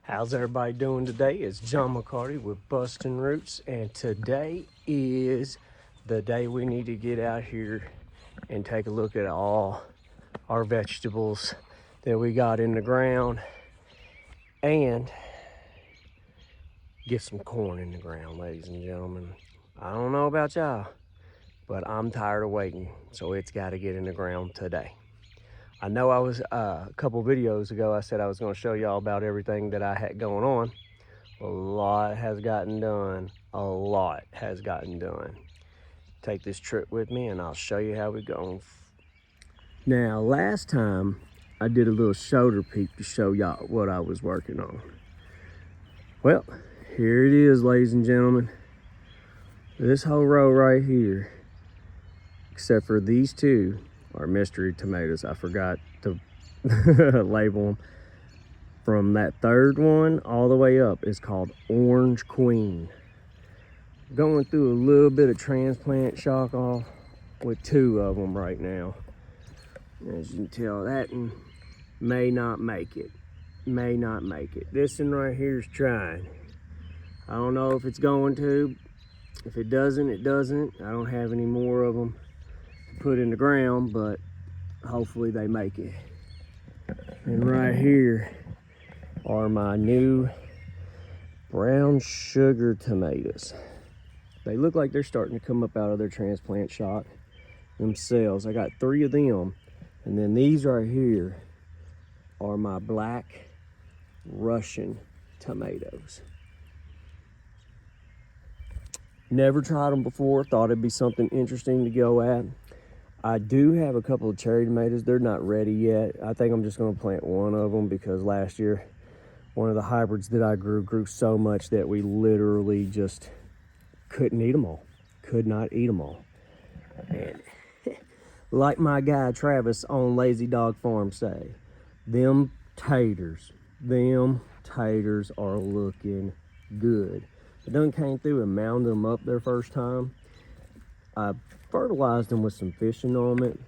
How's everybody doing today? It's John McCarty with Bustin' Roots, and today is the day we need to get out here and take a look at all our vegetables that we got in the ground and get some corn in the ground, ladies and gentlemen. I don't know about y'all, but I'm tired of waiting, so it's got to get in the ground today. I know I was a couple videos ago, I said I was going to show y'all about everything that I had going on. A lot has gotten done. A lot has gotten done. Take this trip with me and I'll show you how we go. Now, last time I did a little shoulder peek to show y'all what I was working on. Well, here it is, ladies and gentlemen. This whole row right here, except for these two, are mystery tomatoes. I forgot to label them. From that third one all the way up is called Orange Queen. Going through a little bit of transplant shock off with two of them right now. As you can tell, that one may not make it. May not make it. This one right here is trying. I don't know if it's going to. If it doesn't, it doesn't. I don't have any more of them put in the ground, but hopefully they make it. And right here are my new brown sugar tomatoes. They look like they're starting to come up out of their transplant shock themselves. I got 3 of them, and then these right here are my black Russian tomatoes. Never tried them before, thought it'd be something interesting to go at. I do have a couple of cherry tomatoes. They're not ready yet. I think I'm just going to plant one of them because last year one of the hybrids that I grew so much that we literally just couldn't eat them all. Could not eat them all. And like my guy Travis on Lazy Dog Farm say, them taters are looking good. I done came through and mounded them up their first time. I fertilized them with some fishing ointment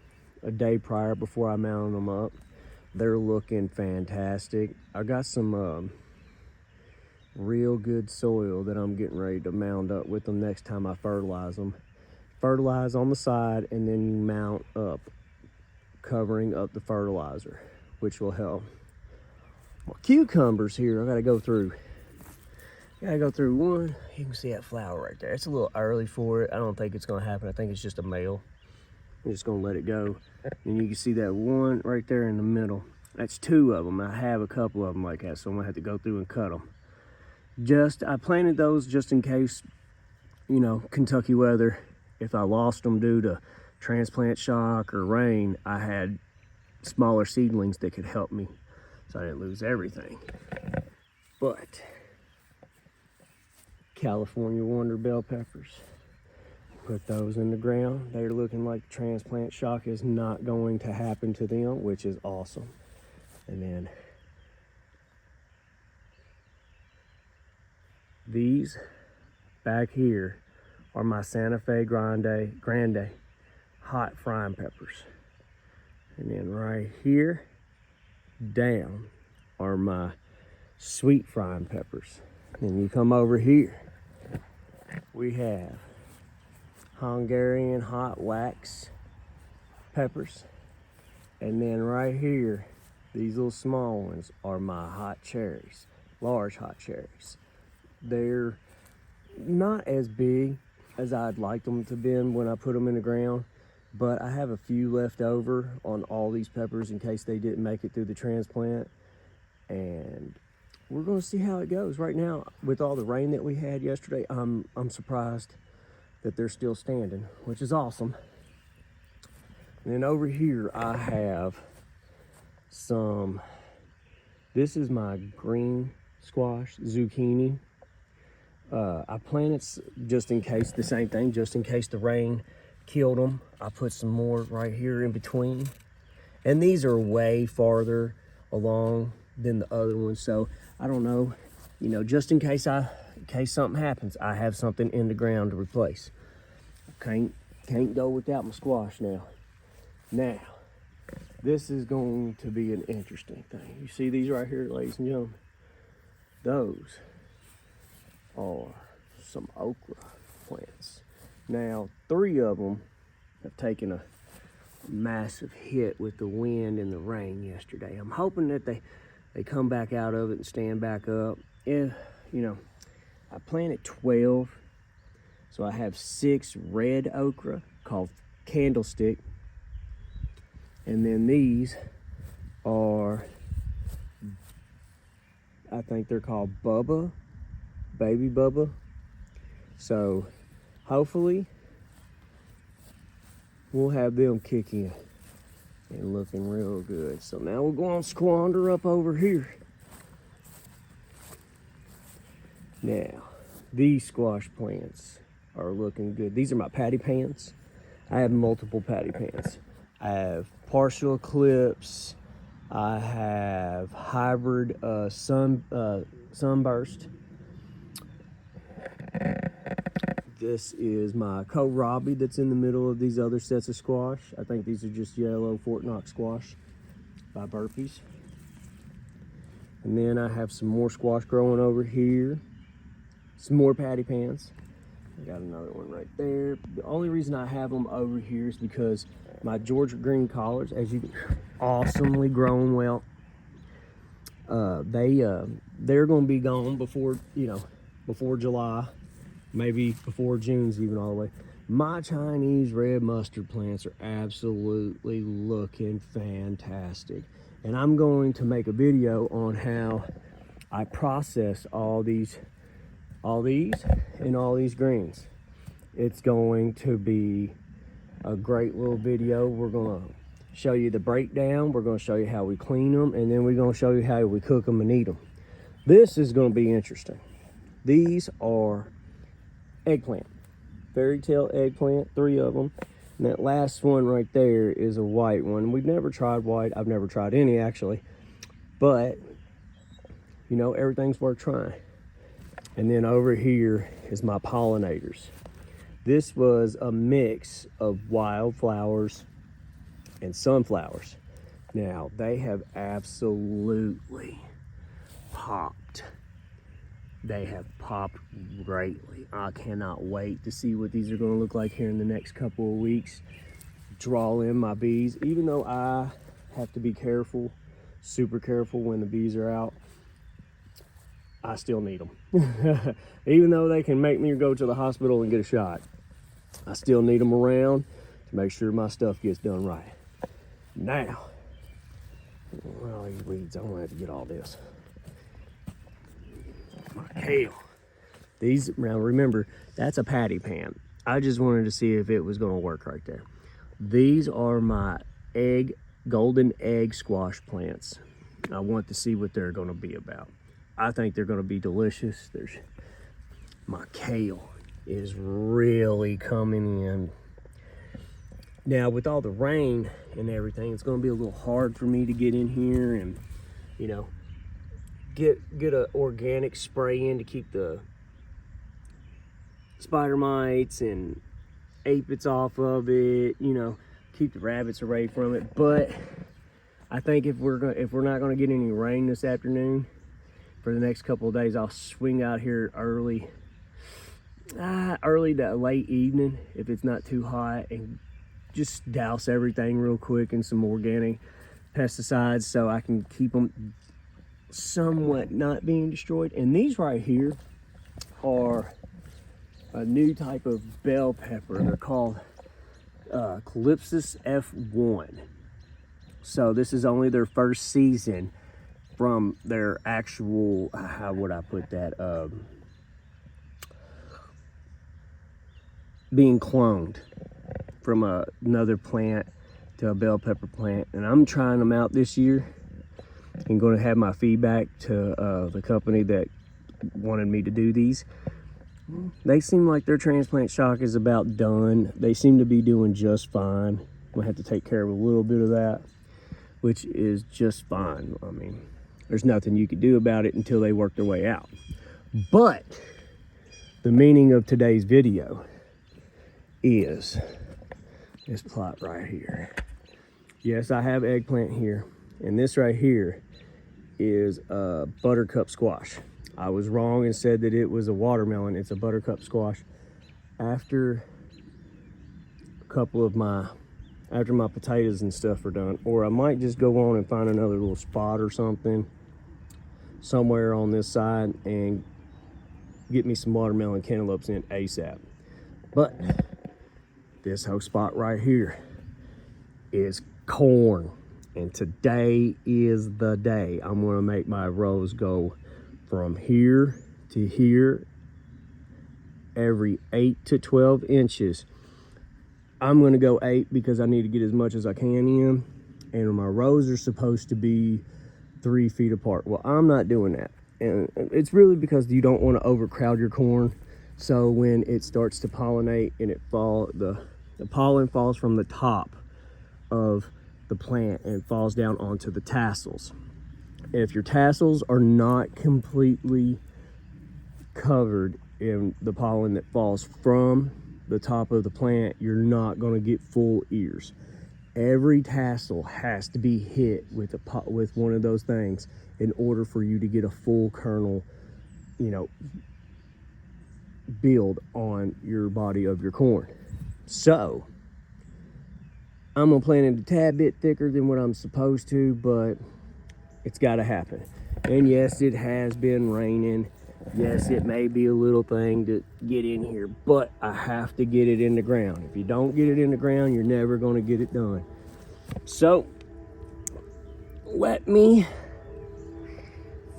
a day prior before I mounted them up. They're looking fantastic. I got some real good soil that I'm getting ready to mound up with them next time I fertilize them. Fertilize on the side and then you mount up, covering up the fertilizer, which will help. My cucumbers here, I gotta go through one. You can see that flower right there. It's a little early for it. I don't think it's gonna happen. I think it's just a male. I'm just gonna let it go. And you can see that one right there in the middle. That's 2 of them. I have a couple of them like that, so I'm gonna have to go through and cut them. I planted those just in case, you know, Kentucky weather. If I lost them due to transplant shock or rain, I had smaller seedlings that could help me, so I didn't lose everything. But California Wonder bell peppers, put those in the ground. They're looking like transplant shock is not going to happen to them, which is awesome. And then these back here are my Santa Fe Grande hot frying peppers. And then right here down are my sweet frying peppers. Then you come over here, we have Hungarian hot wax peppers. And then right here, these little small ones are my hot cherries, large hot cherries. They're not as big as I'd like them to be when I put them in the ground, but I have a few left over on all these peppers in case they didn't make it through the transplant. And we're gonna see how it goes. Right now, with all the rain that we had yesterday, I'm surprised that they're still standing, which is awesome. And then over here, I have this is my green squash, zucchini. I planted just in case, the same thing, just in case the rain killed them. I put some more right here in between. And these are way farther along than the other ones, so I don't know, you know, just in case something happens, I have something in the ground to replace. Can't go without my squash now. Now, this is going to be an interesting thing. You see these right here, ladies and gentlemen? those are some okra plants. Now, 3 of them have taken a massive hit with the wind and the rain yesterday. I'm hoping that they come back out of it and stand back up. If, you know, I planted 12, so I have 6 red okra called Candlestick, and then these are, I think they're called Bubba, Baby Bubba. So hopefully we'll have them kick in and looking real good. So now we're going to squander up over here. Now, these squash plants are looking good. These are my patty pans. I have multiple patty pans. I have partial eclipse. I have hybrid sunburst. This is my kohlrabi that's in the middle of these other sets of squash. I think these are just yellow Fort Knox squash by Burpees. And then I have some more squash growing over here. Some more patty pans. I got another one right there. The only reason I have them over here is because my Georgia green collards, as you can, awesomely grown well. They're going to be gone before, you know, before July, maybe before June's even all the way. My Chinese red mustard plants are absolutely looking fantastic, and I'm going to make a video on how I process all these and all these greens. It's going to be a great little video. We're gonna show you the breakdown, we're gonna show you how we clean them, and then we're gonna show you how we cook them and eat them. This is gonna be interesting. These are eggplant, fairy tale eggplant, 3 of them. And that last one right there is a white one. We've never tried white. I've never tried any actually, but you know, everything's worth trying. And then over here is my pollinators. This was a mix of wildflowers and sunflowers. Now, they have absolutely popped. They have popped greatly. I cannot wait to see what these are going to look like here in the next couple of weeks. Draw in my bees, even though I have to be careful, super careful when the bees are out. I still need them. Even though they can make me go to the hospital and get a shot, I still need them around to make sure my stuff gets done right. Now, well, these weeds, I'm gonna have to get all this. My kale. These, now remember, that's a patty pan. I just wanted to see if it was gonna work right there. These are my golden egg squash plants. I want to see what they're gonna be about. I think they're gonna be delicious. There's my kale is really coming in. Now with all the rain and everything, it's gonna be a little hard for me to get in here and, you know, get an organic spray in to keep the spider mites and aphids off of it, you know, keep the rabbits away from it. But I think if we're not gonna get any rain this afternoon, for the next couple of days, I'll swing out here early to late evening if it's not too hot, and just douse everything real quick in some organic pesticides so I can keep them somewhat not being destroyed. And these right here are a new type of bell pepper. They're called Calypsis F1. So this is only their first season from their actual, how would I put that, being cloned from another plant to a bell pepper plant. And I'm trying them out this year and going to have my feedback to the company that wanted me to do these. They seem like their transplant shock is about done. They seem to be doing just fine. I'm gonna have to take care of a little bit of that, which is just fine. I mean, there's nothing you can do about it until they work their way out. But the meaning of today's video is this plot right here. Yes, I have eggplant here, and this right here is a buttercup squash. I was wrong and said that it was a watermelon. It's a buttercup squash. After after my potatoes and stuff are done, or I might just go on and find another little spot or something somewhere on this side and get me some watermelon cantaloupes in ASAP. But this whole spot right here is corn, and today is the day I'm gonna make my rows go from here to here every 8 to 12 inches. I'm gonna go 8 because I need to get as much as I can in, and my rows are supposed to be 3 feet apart. Well, I'm not doing that, and it's really because you don't want to overcrowd your corn. So when it starts to pollinate and the pollen falls from the top of the plant and falls down onto the tassels. And if your tassels are not completely covered in the pollen that falls from the top of the plant, you're not going to get full ears. Every tassel has to be hit with one of those things in order for you to get a full kernel, build on your body of your corn. So I'm gonna plant it a tad bit thicker than what I'm supposed to, but it's got to happen. And yes, it has been raining. Yes, it may be a little thing to get in here, but I have to get it in the ground. If you don't get it in the ground, you're never going to get it done. So let me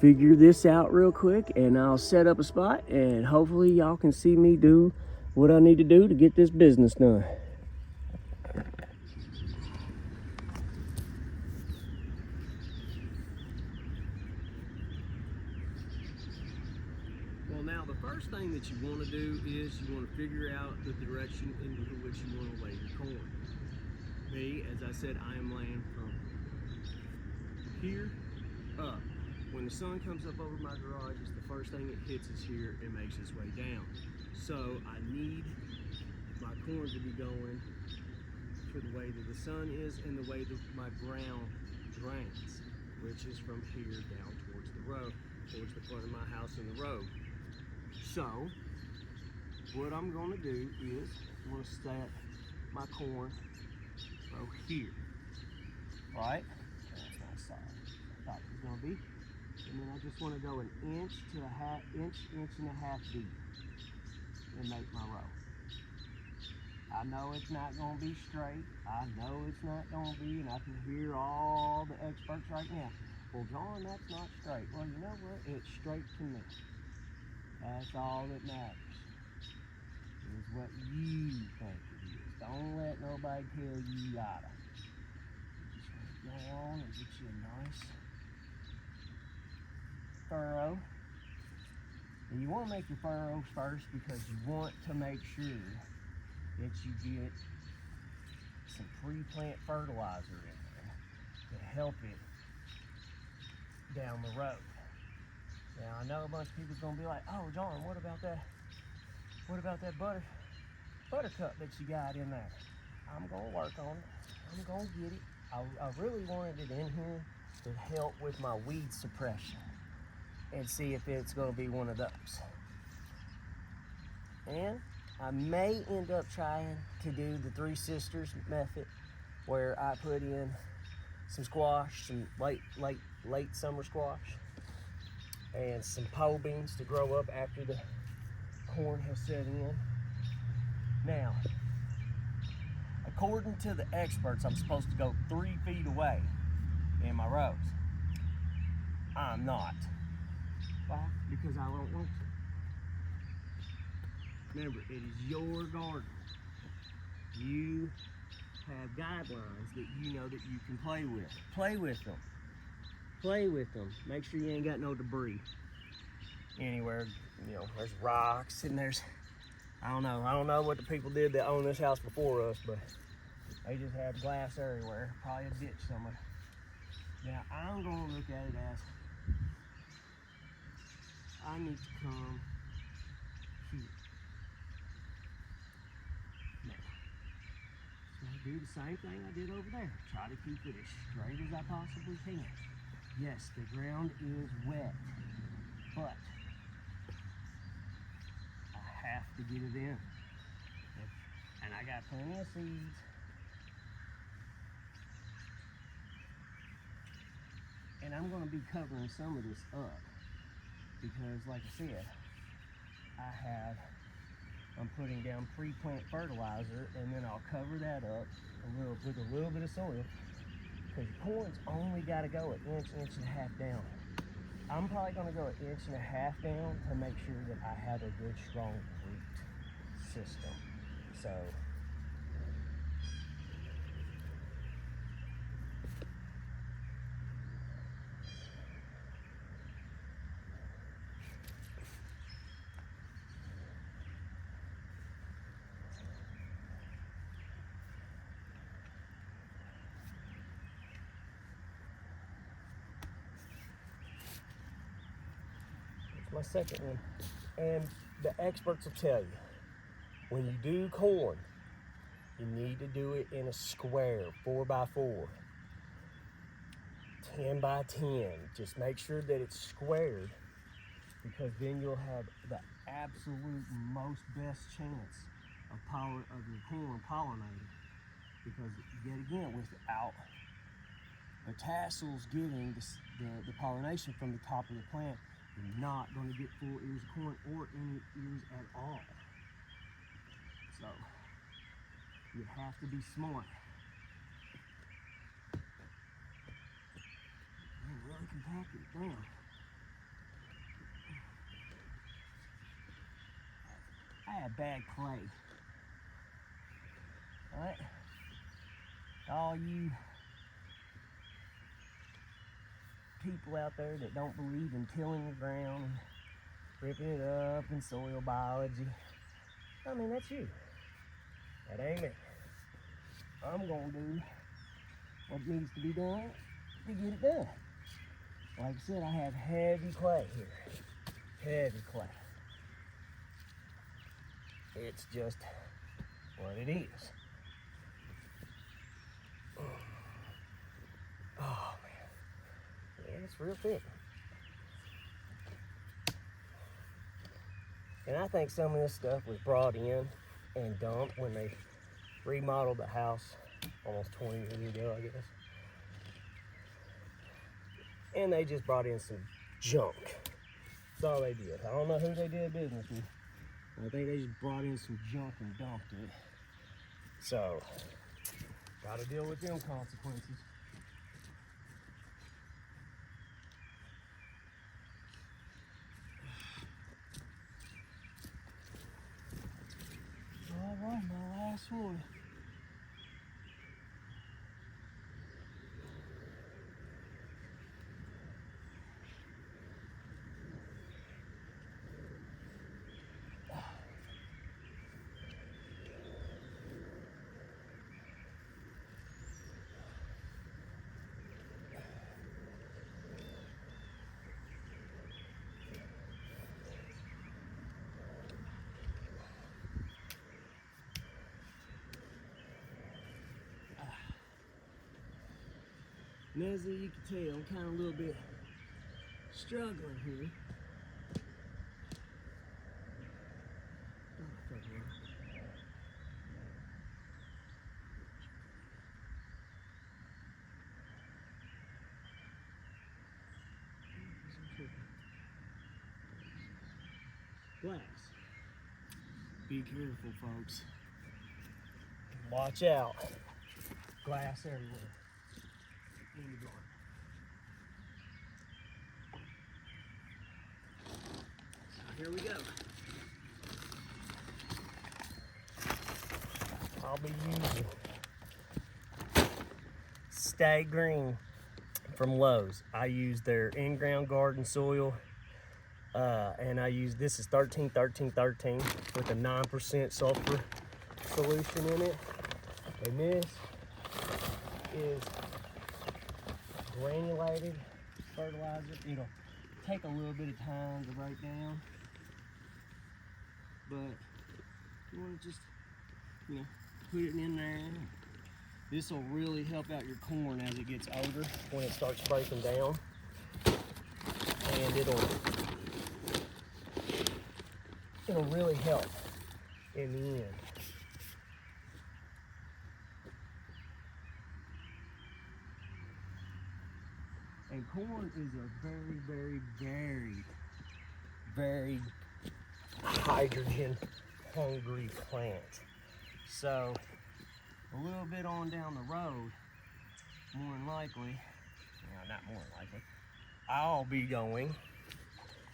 figure this out real quick, and I'll set up a spot, and hopefully y'all can see me do what I need to do to get this business done. Well, now the first thing that you want to do is you want to figure out the direction into which you want to lay your corn. Me, as I said, I am laying from here up. When the sun comes up over my garage, it's the first thing it hits is here and makes its way down. So I need my corn to be going to the way that the sun is and the way that my ground drains, which is from here down towards the road, towards the front of my house and the road. So what I'm going to do is I'm going to set my corn row here, right? That's not solid. I thought it was going to be. And then I just want to go an inch to inch and a half deep and make my row. I know it's not going to be straight. I know it's not going to be, and I can hear all the experts right now. Well, John, that's not straight. Well, you know what? It's straight to me. That's all that matters, is what you think it is. Don't let nobody tell you you gotta. Just go on and get you a nice furrow. And you want to make your furrows first because you want to make sure that you get some pre-plant fertilizer in there to help it down the road. Now I know a bunch of people's gonna be like, "Oh, John, what about that buttercup that you got in there?" I'm gonna work on it. I'm gonna get it. I really wanted it in here to help with my weed suppression and see if it's gonna be one of those. And I may end up trying to do the Three Sisters method, where I put in some squash, some late summer squash, and some pole beans to grow up after the corn has set in. Now, according to the experts, I'm supposed to go 3 feet away in my rows. I'm not. Why? Because I don't want to. Remember, it is your garden. You have guidelines that you know that you can play with. Play with them. Play with them. Make sure you ain't got no debris anywhere. There's rocks and there's, I don't know what the people did that owned this house before us, but they just had glass everywhere, probably a ditch somewhere. Now I'm gonna look at it as, I need to come here. Now, so do the same thing I did over there. Try to keep it as straight as I possibly can. Yes, the ground is wet, but plenty of seeds. And I'm going to be covering some of this up because, like I said, I'm putting down pre-plant fertilizer, and then I'll cover that up with a little bit of soil, because corn's only got to go an inch, inch and a half down. I'm probably going to go an inch and a half down to make sure that I have a good, strong root system. So my second one. And the experts will tell you, when you do corn, you need to do it in a square, 4x4, 10x10. Just make sure that it's squared, because then you'll have the absolute most best chance of your corn pollinating. Because yet again, without the tassels getting the pollination from the top of the plant, you're not going to get full ears of corn or any ears at all. So you have to be smart. Man, really compacted it down. I have bad clay. Alright? All you people out there that don't believe in tilling the ground and ripping it up in soil biology, I mean, that's you. That ain't me. I'm gonna do what needs to be done to get it done. Like I said, I have heavy clay here. Heavy clay. It's just what it is. Oh man. Yeah, it's real thick. And I think some of this stuff was brought in and dumped when they remodeled the house almost 20 years ago, I guess. And they just brought in some junk. That's all they did. I don't know who they did business with. I think they just brought in some junk and dumped it. So, gotta deal with them consequences. All right, my last one. And as you can tell, I'm kind of a little bit struggling here. Glass. Be careful, folks. Watch out. Glass everywhere. In the garden. So here we go. I'll be using Stay Green from Lowe's. I use their in-ground garden soil, and I use, this is 13-13-13 with a 9% sulfur solution in it. And this is granulated fertilizer. It'll take a little bit of time to break down, but you want to just, put it in there. This will really help out your corn as it gets older, when it starts breaking down, and it'll really help in the end. corn is a very, very, very, very hydrogen hungry plant. So a little bit on down the road, more than likely, well, not more than likely, I'll be going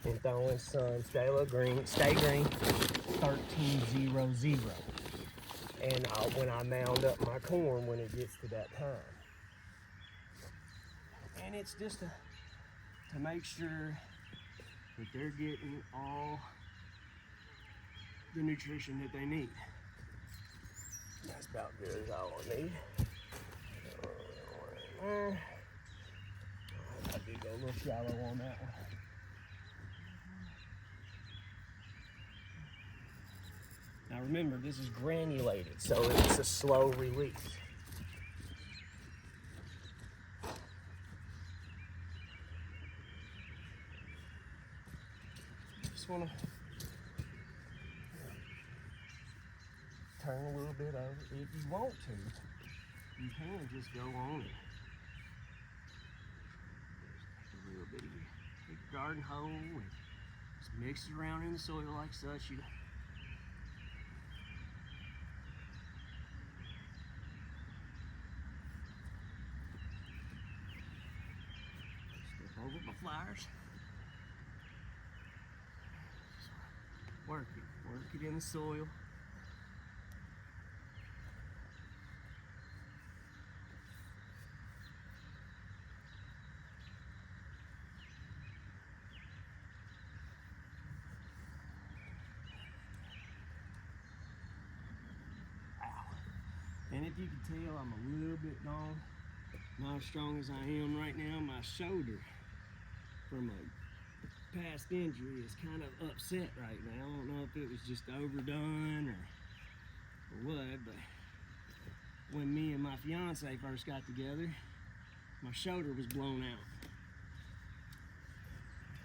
and throwing some Stay Green 1300. And when I mound up my corn when it gets to that time. And it's just to make sure that they're getting all the nutrition that they need. That's about good as all I need. I did go a little shallow on that one. Now remember, this is granulated, so it's a slow release. Just want to turn a little bit over. If you want to, you can just go on it. Just take a little bit of your garden hoe and just mix it around in the soil like such. Step over my flowers. Work it in the soil. And if you can tell, I'm a little bit gone. Not as strong as I am right now. My shoulder from a past injury is kind of upset right now. I don't know if it was just overdone or what, but when me and my fiance first got together, my shoulder was blown out.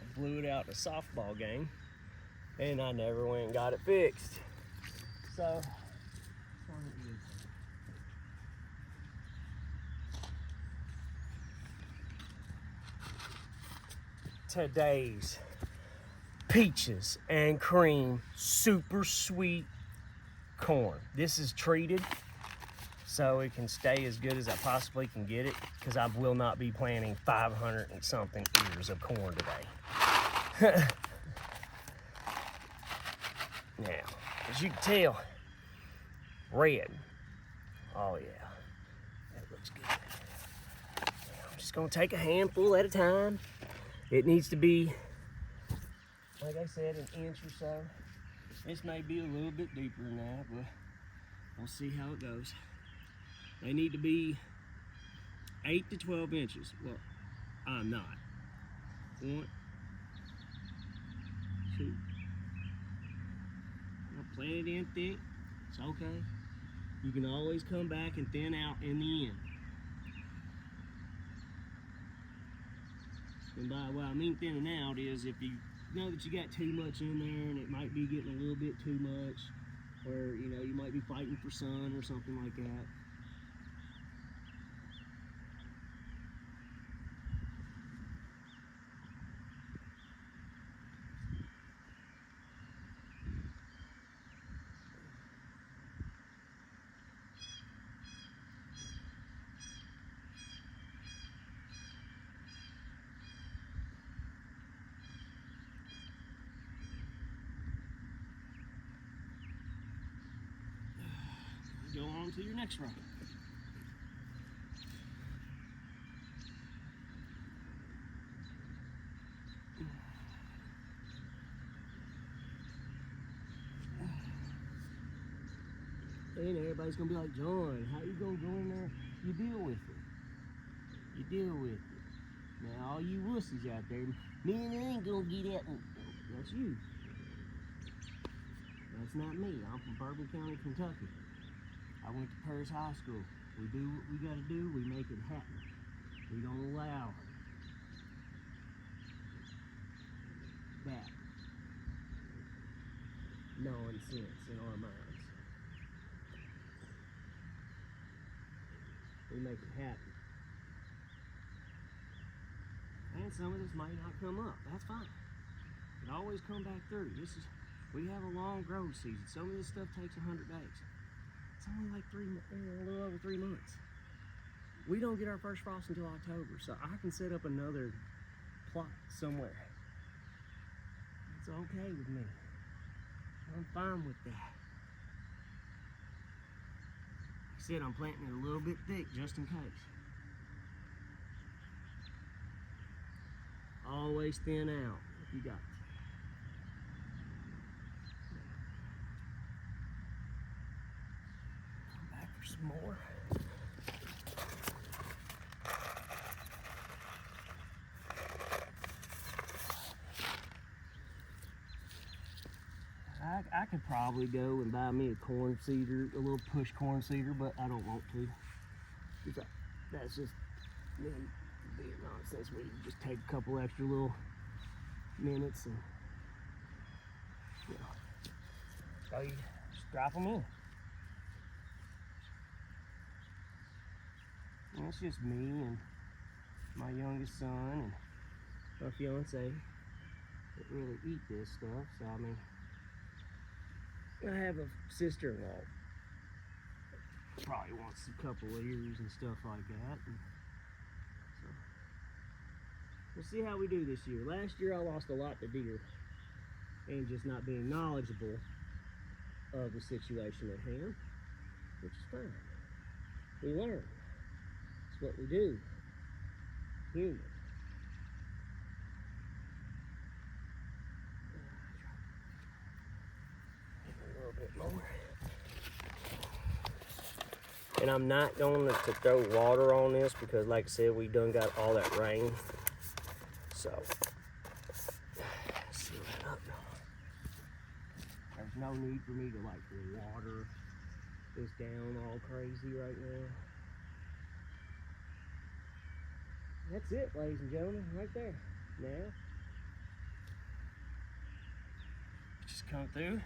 I blew it out in a softball game, and I never went and got it fixed. So, today's peaches and cream super sweet corn. This is treated so it can stay as good as I possibly can get it, because I will not be planting 500 and something ears of corn today. Now, as you can tell, red. Oh yeah, that looks good. Now, I'm just gonna take a handful at a time. It needs to be, like I said, an inch or so. This may be a little bit deeper than that, but we'll see how it goes. They need to be 8 to 12 inches. Well, I'm not. 1, 2. I'll plant it in thick. It's okay. You can always come back and thin out in the end. And by what I mean thinning out is if you know that you got too much in there and it might be getting a little bit too much, or you might be fighting for sun or something like that. Go on to your next row. And everybody's gonna be like, John, how you gonna go in there? You deal with it. You deal with it. Now all you wussies out there, man, I ain't gonna get out. That's you. That's not me. I'm from Bourbon County, Kentucky. I went to Paris High School. We do what we gotta do, we make it happen. We don't allow that nonsense in our minds. We make it happen. And some of this might not come up. That's fine. It always come back through. We have a long growth season. Some of this stuff takes 100 days. It's only like a little over 3 months. We don't get our first frost until October, so I can set up another plot somewhere. It's okay with me. I'm fine with that. Like I said, I'm planting it a little bit thick just in case. Always thin out if you got to. Come back for some more. I could probably go and buy me a corn seeder, a little push corn seeder, but I don't want to. That's just me being nonsense. We just take a couple extra little minutes and, you know, so you just drop them in. And it's just me and my youngest son and my fiance that really eat this stuff. So I mean, I have a sister-in-law. Probably wants a couple of ears and stuff like that. And so we'll see how we do this year. Last year I lost a lot to deer and just not being knowledgeable of the situation at hand, which is fine. We learn. It's what we do. Human. More. And I'm not going to throw water on this because, like I said, we done got all that rain. So, seal that up. There's no need for me to like water this down all crazy right now. That's it, ladies and gentlemen, right there. Now, just come through.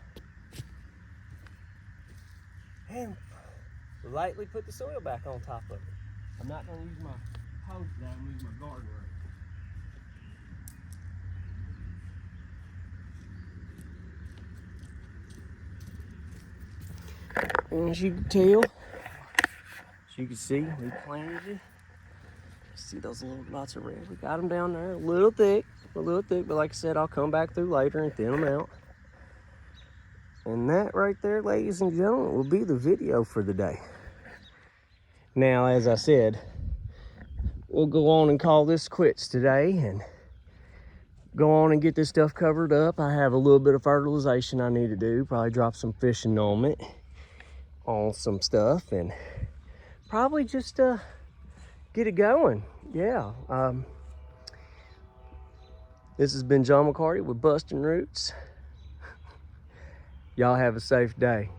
And lightly put the soil back on top of it. I'm not going to use my hose now, I'm going to use my garden rake. And as you can tell, as you can see, we planted it. See those little lots of red? We got them down there, a little thick, but like I said, I'll come back through later and thin them out. And that right there, ladies and gentlemen, will be the video for the day. Now, as I said, we'll go on and call this quits today and go on and get this stuff covered up. I have a little bit of fertilization I need to do. Probably drop some fishing on some stuff and probably just get it going. Yeah. This has been John McCarty with Bustin' Roots. Y'all have a safe day.